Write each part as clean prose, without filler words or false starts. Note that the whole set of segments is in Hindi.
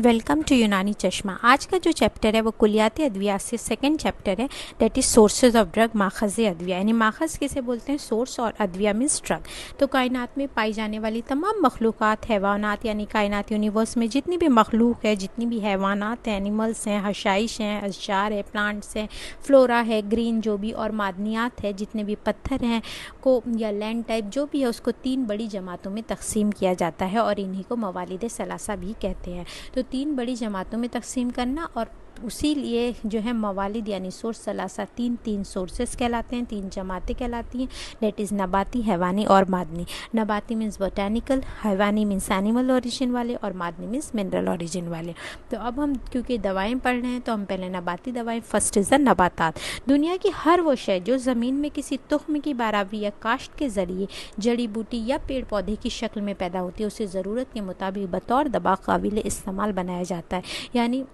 वेलकम टू यूनानी चश्मा। आज का जो चैप्टर है वो कुलियात अद्विया से सेकंड चैप्टर है, that is sources of drug. माखज़ अद्विया यानी माखज़ किसे बोलते हैं, सोर्स, और अद्विया मीन्स ड्रग। तो कायनात में पाई जाने वाली तमाम मखलूक़ात, हैवानात यानी कायनात यूनिवर्स में जितनी भी मखलूक है, जितनी भी हैवानात हैं, एनिमल्स हैं, हशाइश हैं, अशजार है, प्लांट्स हैं, फ्लोरा है, ग्रीन जो भी, और मादनियात है, जितने भी पत्थर हैं को या लैंड टाइप जो भी है, उसको 3 बड़ी जमातों में तकसीम किया जाता है और इन्हीं को मवालिद सलासा भी कहते हैं। तो 3 बड़ी जमातों में तकसीम करना, और उसी लिए जो है मवालिद यानी सोर्स सलासा तीन सोर्सेस कहलाते हैं, 3 जमातें कहलाती हैं, डेट इज़ नबाती, हैवानी और मादनी। नबाती मीन्स बोटानिकल, हैवानी मीन्स एनिमल ओरिजिन वाले, और मादनी मीन्स मिनरल ओरिजिन वाले। तो अब हम क्योंकि दवाएं पढ़ रहे हैं तो हम पहले नबाती दवाएं, फर्स्ट इज़ द नबातात। दुनिया की हर वो शय जो ज़मीन में किसी तुख्म की बारावी या काश्त के ज़रिए जड़ी बूटी या पेड़ पौधे की शक्ल में पैदा होती है, उसे ज़रूरत के मुताबिक बतौर दवा काबिल इस्तेमाल बनाया जाता है। यानी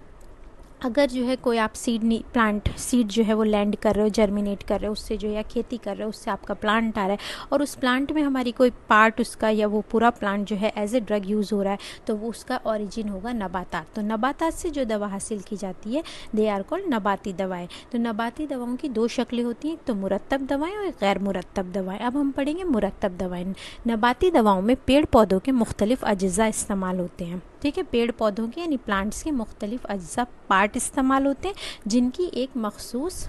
अगर जो है कोई आप प्लांट सीड जो है वो लैंड कर रहे हो, जर्मिनेट कर रहे हो, उससे जो है खेती कर रहे हो, उससे आपका प्लांट आ रहा है और उस प्लांट में हमारी कोई पार्ट उसका या वो पूरा प्लांट जो है एज ए ड्रग यूज़ हो रहा है, तो वो उसका ओरिजिन होगा नबातात। तो नबातात से जो दवा हासिल की जाती है दे आर कॉल्ड नबाती दवाएँ। तो नबाती दवाओं की 2 शक्लें होती हैं, एक तो मुरत्तब दवाएँ और गैर मुरत्तब दवाएँ। अब हम पढ़ेंगे मुरत्तब दवाएँ। नबाती दवाओं में पेड़ पौधों के मुख्तलिफ अज्जा इस्तेमाल होते हैं, ठीक है। पेड़ पौधों के यानी प्लांट्स के मुख्तलिफ अज्जा पार्ट इस्तेमाल होते हैं, जिनकी एक मखसूस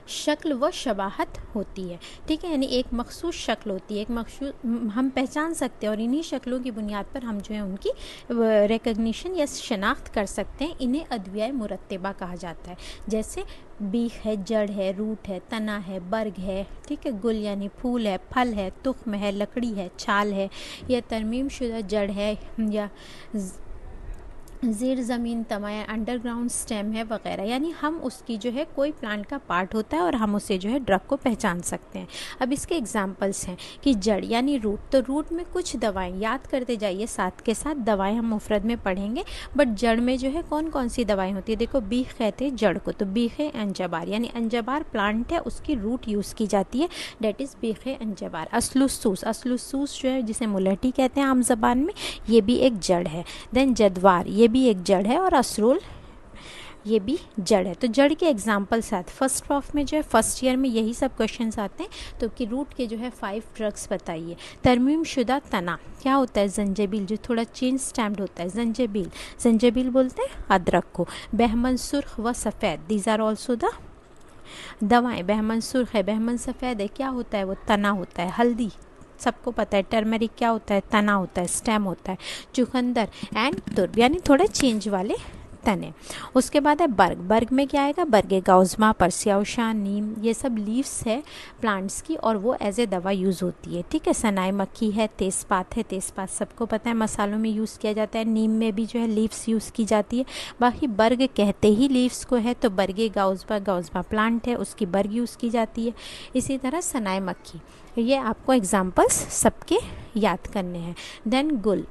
शक्ल व शबाहत होती है, ठीक है। यानी एक मखसूस शक्ल होती है, एक मखसूस हम पहचान सकते हैं, और इन्हीं शक्लों की बुनियाद पर हम जो है उनकी रिकग्निशन या शनाख्त कर सकते हैं। इन्हें अद्विया मुरत्तबा कहा जाता है। जैसे बीख है, जड़ है, रूट है, तना है, बर्ग है, ठीक है, गुल यानी फूल है, फल है, तुख्म है, लकड़ी है, छाल है, या तरमीम शुदा जड़ है, या ज़ेर ज़मीन तना या अंडरग्राउंड स्टेम है वगैरह। यानी हम उसकी जो है कोई प्लांट का पार्ट होता है और हम उसे जो है ड्रग को पहचान सकते हैं। अब इसके एग्जांपल्स हैं कि जड़ यानी रूट, तो रूट में कुछ दवाएं याद करते जाइए, साथ के साथ दवाएं हम मुफरद में पढ़ेंगे, बट जड़ में जो है कौन कौन सी दवाएं होती है। देखो बीख कहते हैं जड़ को, तो बीख अंजबार यानी अंजबार प्लांट है, उसकी रूट यूज़ की जाती है, डेट इज़ बीख अंजबार। असलुसूस, असलुसूस जो है जिसे मुलहटी कहते हैं आम जबान में, ये भी एक जड़ है। देन जदवार, ये भी एक जड़ है, और असरोल ये भी जड़ है। तो जड़ के एग्जाम्पल साथ फर्स्ट ऑफ में जो है फर्स्ट ईयर में यही सब क्वेश्चंस आते हैं। तो कि रूट के जो है 5 ड्रग्स बताइए। तरमीम शुदा तना क्या होता है, जंजेबील, जो थोड़ा चेंज स्टैम्प्ड होता है, जंजेबील, जंजेबील बोलते हैं अदरक को। बहमन सुर्ख व सफ़ेद, दीज आर ऑल्सो द दवाएँ। बहमन सुर्ख है, बहमन सफ़ेद है, क्या होता है, वो तना होता है। हल्दी सबको पता है, टर्मरिक क्या होता है, तना होता है, स्टेम होता है। चुकंदर एंड तुर्ब यानी थोड़े चेंज वाले तने। उसके बाद है बर्ग, बर्ग में क्या आएगा, बर्गे गाउजमा, परसियाउशा, नीम, ये सब लीव्स है प्लांट्स की, और वो एज ए दवा यूज़ होती है, ठीक है। सनाई मक्खी है, तेज़पात है, तेज़पात सबको पता है मसालों में यूज़ किया जाता है। नीम में भी जो है लीव्स यूज़ की जाती है। बाकी बर्ग कहते ही लीव्स को है, तो बर्गे गाउजमा, गाउजमा प्लांट है, उसकी बर्ग यूज़ की जाती है। इसी तरह सनाई मक्खी, ये आपको एग्जाम्पल्स सबके याद करने हैं। देन गुल,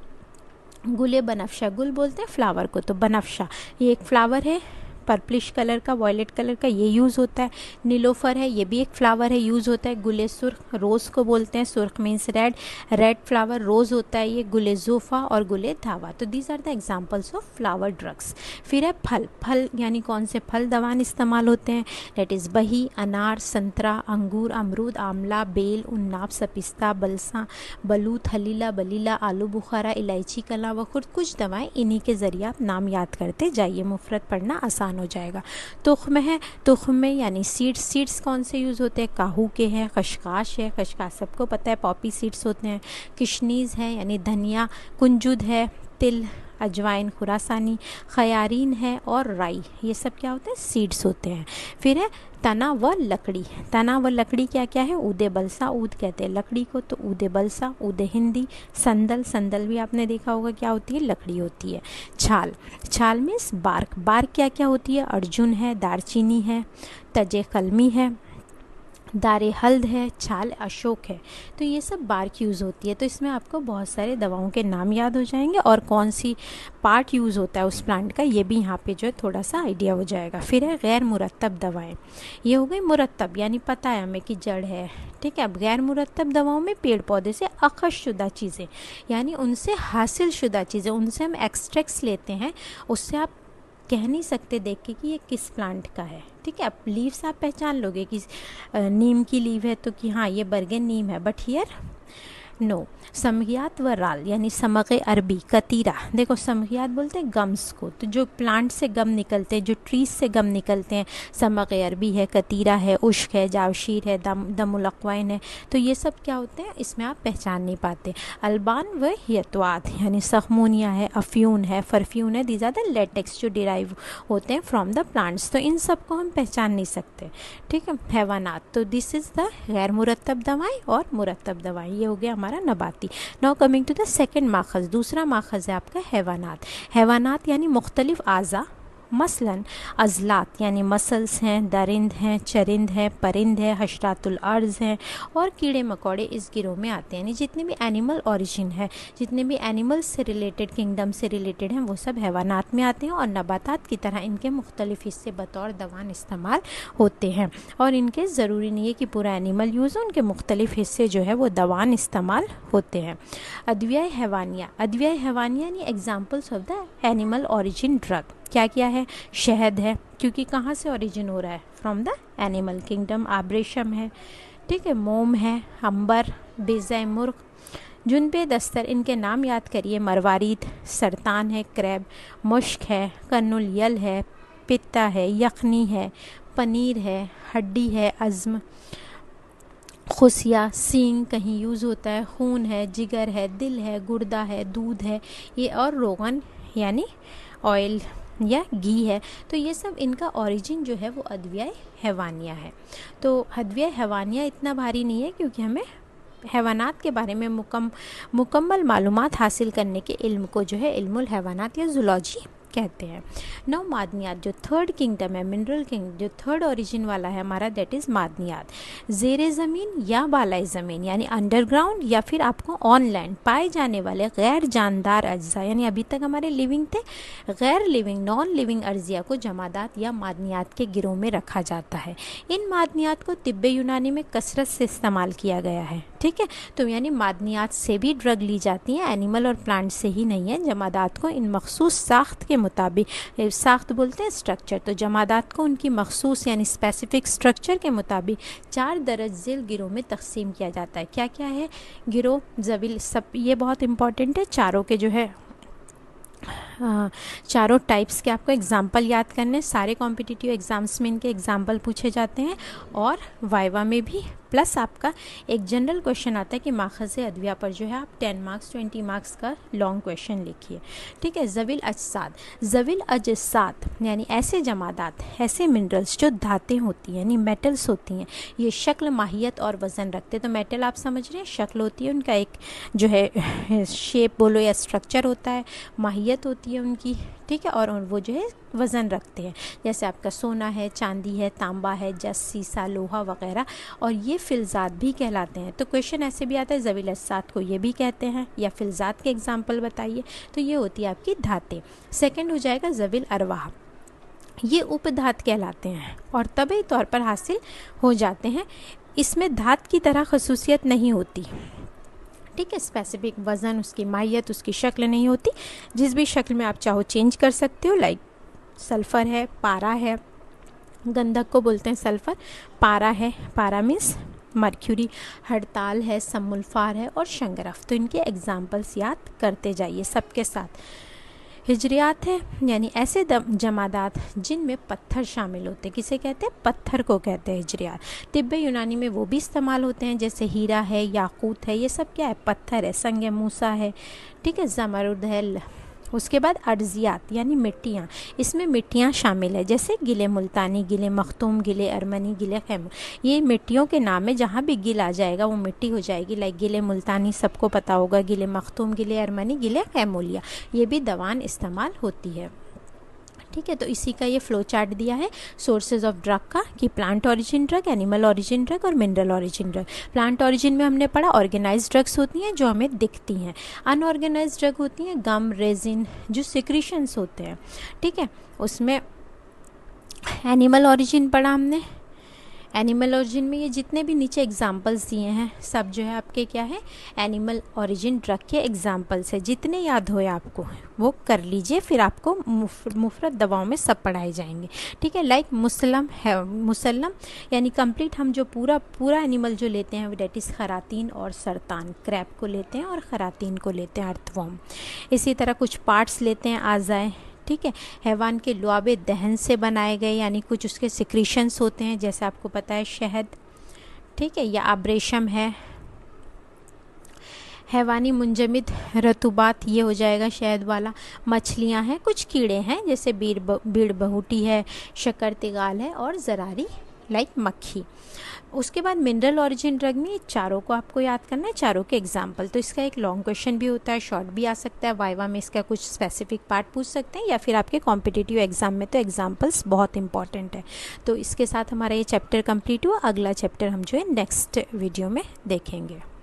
गुले बनफ्शा, गुल बोलते हैं फ्लावर को, तो बनफ्शा ये एक फ्लावर है, पर्पलिश कलर का, वॉयलेट कलर का, ये यूज़ होता है। नीलोफर है, ये भी एक फ्लावर है, यूज़ होता है। गुले सुर्ख, रोज़ को बोलते हैं, सुर्ख means red, red flower rose होता है ये। गुले ज़ूफ़ा और गुले धावा, तो these are the examples of flower drugs. फिर है फल, फल यानी कौन से फल दवान इस्तेमाल होते हैं, डेट इज़ बही, अनार, संतरा, अंगूर, अमरूद, आमला, बेल, उन्नाब, सपिस्ता, बलसा, बलूत, हलीला, बलीला, आलू बुखारा, इलायची कला व खुद कुछ दवाएँ इन्हीं के ज़रिए आप नाम याद करते जाइए, मुफरत पढ़ना आसान हो जाएगा। तुख्म है, तुख्म में यानी सीड्स, सीड्स कौन से यूज़ होते हैं, काहू के हैं, खशखाश है, खशखाश सबको पता है, पॉपी सीड्स होते हैं। किशनीज़ है यानी धनिया, कुंजुद है, तिल, अजवाइन, खुरासानी, खयारीन है, और राई, ये सब क्या होते हैं, सीड्स होते हैं। फिर है तना व लकड़ी, तना व लकड़ी क्या क्या है, ऊदे बलसा, ऊद कहते हैं लकड़ी को, तो ऊदे बलसा, ऊदे हिंदी। संदल, संदल भी आपने देखा होगा क्या होती है, लकड़ी होती है। छाल, छाल मीन्स बार्क, बार्क क्या क्या होती है, अर्जुन है, दारचीनी है, तजे कलमी है, दारे हल्द है, छाल अशोक है। तो ये सब बार्क यूज़ होती है। तो इसमें आपको बहुत सारे दवाओं के नाम याद हो जाएंगे और कौन सी पार्ट यूज़ होता है उस प्लांट का, ये भी यहाँ पे जो है थोड़ा सा आइडिया हो जाएगा। फिर है गैर मुरत्तब दवाएं। ये हो गई मुरत्तब, यानी पता है हमें कि जड़ है, ठीक है। अब गैर मुरत्तब दवाओं में पेड़ पौधे से अखज़ शुदा चीज़ें, यानी उनसे हासिल शुदा चीज़ें, उनसे हम एक्सट्रैक्ट्स लेते हैं, उससे आप कह नहीं सकते देख के कि ये किस प्लांट का है, ठीक है। अब लीव्स आप पहचान लोगे कि नीम की लीव है तो कि हाँ ये बरगन नीम है, बट हियर नो। समगियात व राल यानी समग अरबी, कतीरा। देखो समगियात बोलते हैं गम्स को, तो जो प्लांट से गम निकलते हैं, जो ट्रीज से गम निकलते हैं, समग अरबी है, कतीरा है, उश्क है, जावशीर है, दमुल अक़वाइन है। तो ये सब क्या होते हैं, इसमें आप पहचान नहीं पाते। अल्बान व यतवात यानी सखमोनिया है, अफ्यून है, फरफ्यून है। दीज आर द लेटेक्स जो डिराइव होते हैं फ्रॉम द प्लांट्स। तो इन सब को हम पहचान नहीं सकते, ठीक है। हैवानात, तो दिस इज़ द गैर मुरत्तब दवाएँ और मुरत्तब दवाएँ। ये हो गया हमारा नबाती। Now coming to the second माखज़, दूसरा माखज़ है आपका हैवानात। हैवानात यानी मुख्तलिफ आज़ा, मसलन अज़लात यानी मसल्स हैं, दरिंद हैं, चरिंद हैं, परिंद है, हशरातुल अर्ज़ हैं और कीड़े मकोड़े इस गिरोह में आते हैं। यानी जितने भी एनिमल ओरिजिन है, जितने भी एनिमल्स से रिलेटेड, किंगडम से रिलेटेड हैं, वो सब हैवानात में आते हैं। और नबातात की तरह इनके मुख्तलिफ हिस्से बतौर दवान इस्तेमाल होते हैं। और इनके ज़रूरी नहीं है कि पूरा एनिमल यूज़ हो, उनके मुख्तलिफ हिस्से जो है वो दवान इस्तेमाल होते हैं। अद्विया हैवानिया, अद्विया हैवानिया यानी examples of the animal origin drug. क्या क्या है, शहद है, क्योंकि कहाँ से ओरिजिन हो रहा है, फ्रॉम द एनिमल किंगडम। आब्रेशम है, ठीक है, मोम है, अंबर, बेज़ा मुर्ग, जुनबे दस्तर, इनके नाम याद करिए, मरवारीद, सरतान है, क्रैब, मुश्क है, कन्नुल यल है, पित्ता है, यखनी है, पनीर है, हड्डी है, अज़्म, खुसिया, सींग कहीं यूज़ होता है, खून है, जिगर है, दिल है, गुर्दा है, दूध है, ये और रोगन यानी ऑयल या घी है। तो ये सब इनका ओरिजिन जो है वो अद्विया हैवानिया है। तो अद्विया हैवानिया इतना भारी नहीं है, क्योंकि हमें हैवानात के बारे में मुकम्मल मालूमात हासिल करने के इल्म को जो है इल्मुल हैवानात या ज़ूलॉजी कहते हैं। नौ मादनियात, जो थर्ड किंगडम है, मिनरल किंग, जो थर्ड ओरिजिन वाला है हमारा, दैट इज़ मादनियात। ज़ेरे ज़मीन या बालाए ज़मीन यानी अंडरग्राउंड या फिर आपको ऑन लैंड पाए जाने वाले गैर जानदार अज्जा, यानी अभी तक हमारे लिविंग थे, गैर लिविंग नॉन लिविंग अर्जिया को जमादात या मादनियात के गिरोह में रखा जाता है। इन मादनियात को तिब्बे यूनानी में कसरत से इस्तेमाल किया गया है, ठीक है। तो यानी मादनियात से भी ड्रग ली जाती हैं, एनिमल और प्लांट से ही नहीं है। जमादात को इन मखसूस साख्त के मुताबिक, साख्त बोलते हैं स्ट्रक्चर, तो जमादात को उनकी मखसूस यानी स्पेसिफिक स्ट्रक्चर के मुताबिक 4 दर्ज झेल गिरोह में तकसीम किया जाता है। क्या क्या है गिरोह, ज़वील, सब ये बहुत इंपॉर्टेंट है। चारों के जो है चारों टाइप्स के आपको एग्जाम्पल याद करने, सारे कॉम्पिटिटिव एग्ज़ाम्स में इनके एग्जाम्पल पूछे जाते हैं और वाइवा में भी। प्लस आपका एक जनरल क्वेश्चन आता है कि माखज़ अद्विया पर जो है आप 10 मार्क्स 20 मार्क्स का लॉन्ग क्वेश्चन लिखिए, ठीक है। ज़वील अजसाद, ज़वील अजसाद यानी ऐसे जमादात, ऐसे मिनरल्स जो धातें होती हैं यानी मेटल्स होती हैं, ये शक्ल, माहियत और वज़न रखते हैं। तो मेटल आप समझ रहे हैं, शक्ल होती है उनका, एक जो है शेप बोलो या स्ट्रक्चर होता है, माहियत होती है उनकी, ठीक है, और वो जो है वज़न रखते हैं। जैसे आपका सोना है, चांदी है, तांबा है, जस, सीसा, लोहा वगैरह, और ये फ़िलज़ात भी कहलाते हैं। तो क्वेश्चन ऐसे भी आता है ज़वील अजसाद को ये भी कहते हैं, या फ़िलज़ात के एग्जाम्पल बताइए। तो ये होती है आपकी धातें। सेकंड हो जाएगा ज़वील अरवाह, ये उपधात कहलाते हैं और तभी तौर पर हासिल हो जाते हैं। इसमें धात की तरह खसूसियत नहीं होती, ठीक है, स्पेसिफिक वज़न, उसकी माहियत, उसकी शक्ल नहीं होती। जिस भी शक्ल में आप चाहो चेंज कर सकते हो। लाइक सल्फ़र है, पारा है, गंधक को बोलते हैं सल्फ़र, पारा है, पारा मीन्स मर्क्यूरी, हड़ताल है, समुल्फार है और शंगरफ। तो इनके एग्जाम्पल्स याद करते जाइए सबके साथ। हिजरियात है यानी ऐसे जमादात जिनमें पत्थर शामिल होते हैं, किसे कहते हैं, पत्थर को कहते हैं हिजरियात। तिब्बे यूनानी में वो भी इस्तेमाल होते हैं, जैसे हीरा है, याकूत है, ये सब क्या है, पत्थर है। संग मूसा है, ठीक है, ज़मरुद है। उसके बाद अर्जियात यानी मिट्टियाँ, इसमें मिट्टियाँ शामिल है, जैसे गिले मुल्तानी, गिले मखतूम, गिले अरमनी, गिले खैम। ये मिट्टियों के नाम है, जहाँ भी गिल आ जाएगा वो मिट्टी हो जाएगी। लाइक गिले मुल्तानी सबको पता होगा, गिले मखतूम, गिले अरमनी, गिले खैमोलिया, ये भी दवान इस्तेमाल होती है, ठीक है, तो इसी का ये फ्लो चार्ट दिया है सोर्सेज ऑफ ड्रग का, कि plant origin drug, animal origin drug और mineral origin drug. Plant origin में हमने पढ़ा ऑर्गेनाइज्ड ड्रग्स होती हैं जो हमें दिखती हैं, अनऑर्गेनाइज्ड ड्रग होती हैं गम, रेजिन, जो सिक्रीशंस होते हैं। ठीक है, उसमें एनिमल ओरिजिन पढ़ा हमने। एनिमल ओरिजिन में ये जितने भी नीचे एग्जाम्पल्स दिए हैं सब जो है आपके क्या है, एनिमल ओरिजिन ड्रग के एग्जाम्पल्स है। जितने याद होए आपको वो कर लीजिए, फिर आपको मुफ्रत दवाओं में सब पढ़ाए जाएंगे। ठीक है, लाइक मुसलम है, मुसलम यानी कंप्लीट हम जो पूरा एनिमल जो लेते हैं डेट इज़ खरातीन और सरतान, क्रैब को लेते हैं और खरातीन को लेते हैं, अर्थवॉर्म। इसी तरह कुछ पार्ट्स लेते हैं आज़ाए। ठीक है, हैवान के लुआबे दहन से बनाए गए, यानी कुछ उसके सिक्रीशंस होते हैं, जैसे आपको पता है शहद। ठीक है, या आब्रेशम है। हैवानी मुंजमिद रतुबात, ये हो जाएगा शहद वाला। मछलियां हैं, कुछ कीड़े हैं जैसे बीड़ बहुटी है, शक्कर तिगाल है और ज़रारी लाइक मक्खी। उसके बाद मिनरल ओरिजिन ड्रग में चारों को आपको याद करना है, चारों के एग्जाम्पल। तो इसका एक लॉन्ग क्वेश्चन भी होता है, शॉर्ट भी आ सकता है, वाइवा में इसका कुछ स्पेसिफिक पार्ट पूछ सकते हैं, या फिर आपके कॉम्पिटिटिव एग्जाम में तो एग्जाम्पल्स बहुत इंपॉर्टेंट है। तो इसके साथ हमारा ये चैप्टर कंप्लीट हुआ। अगला चैप्टर हम जो है नेक्स्ट वीडियो में देखेंगे।